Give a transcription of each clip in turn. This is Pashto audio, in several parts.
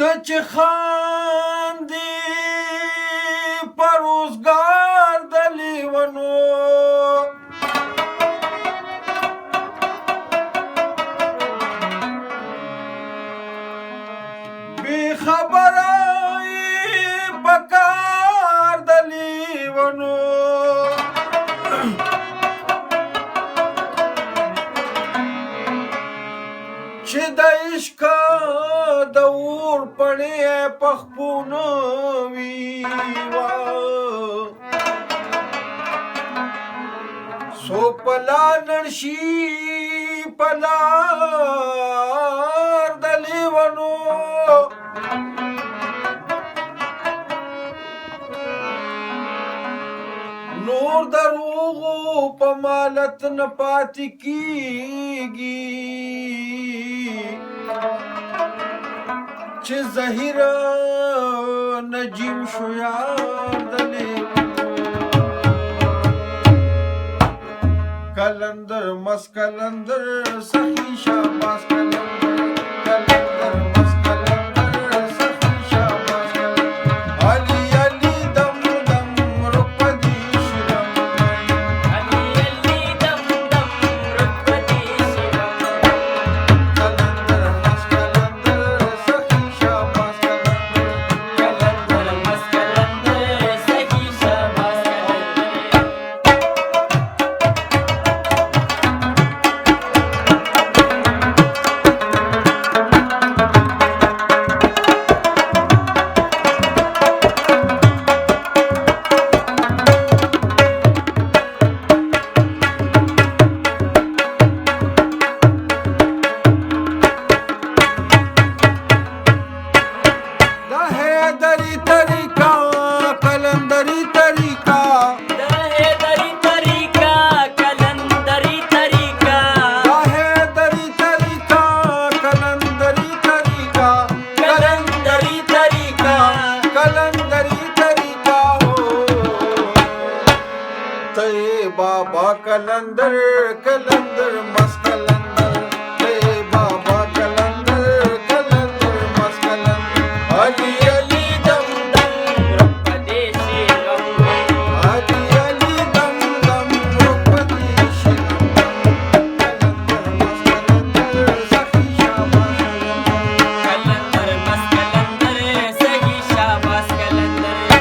ته چې خاندې په روزګار د لیونو بې خبره یې په کار د لیونو چې د عشق د اور پړې په خپونه وي سو پلا نړشي پلار د لیونو نور دروغو په مالت نه پاتې کیږي چې زهیر نجیم شو یار د لیونو کلندر مس کلندر سخی شاباس کلندر کلندر مس کلندر سخی شاباس کلندر علی علی دم دم رکپدی شرم علی علی دم دم رکپدی شرم کلندر مس کلندر سخی شاباس کلندر کلندر مس کلندر سخی شاباس کلندر دا حیدری طریقہ کلندری طریقہ دا حیدری طریقہ کلندری طریقہ دا حیدری طریقہ کلندری طریقہ کلندری طریقہ کلندری طریقہ ہو تے بابا کلندر کلندر مس کلندر تے بابا کلندر کلندر مس کلندر علی علی دم دم رکپدی شرم علی علی دم دم رکپدی شرم کلندر مس کلندر سخی شاباس کلندر مس کلندر سخی شاباس کلندر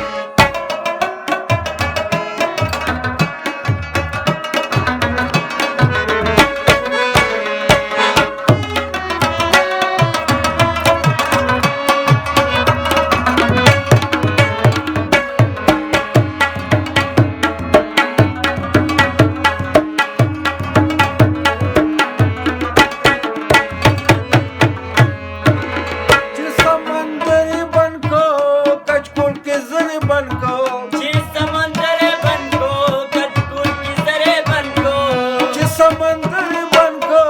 چې سمندر بن کو کچکول کې زر بن کو چې سمندر بن کو کټکول کی سره بن کو چې سمندر بن کو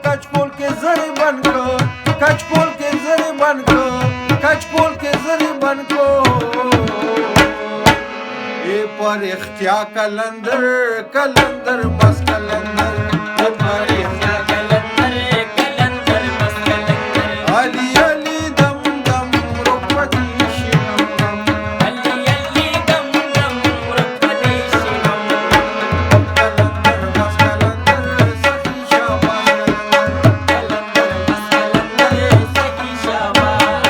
کچکول کې زر بن کو کچکول کې زر بن کو کچکول کې زر بن کو اے پر اختیا کلندر کلندر مس کلندر اے پر اختیا کلندر کلندر مس کلندر علی علی دم دم رکپدی شرم علی علی دم دم رکپدی شرم کلندر مس کلندر سخی شاباس کلندر کلندر مس کلندر سخی شاباس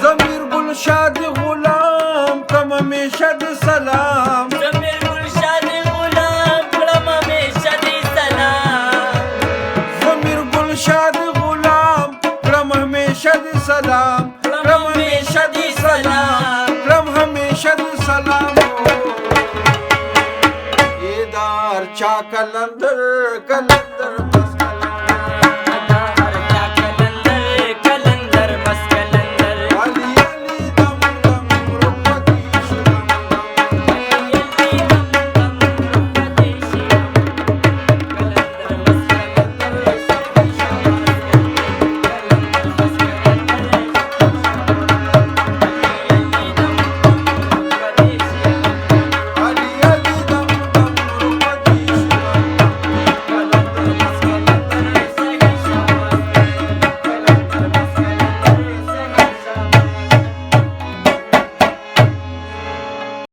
ضمیر گل شاد غلام کم ہمیشہ د سلام زمیر گلشاد غلام کړم همیشه دې سلام ضمیر گل شاد غلام کم ہمیشہ د سلام کړم همیشه دې سلام کم ہمیشہ د سلام یہ دار چا کلندر کلندر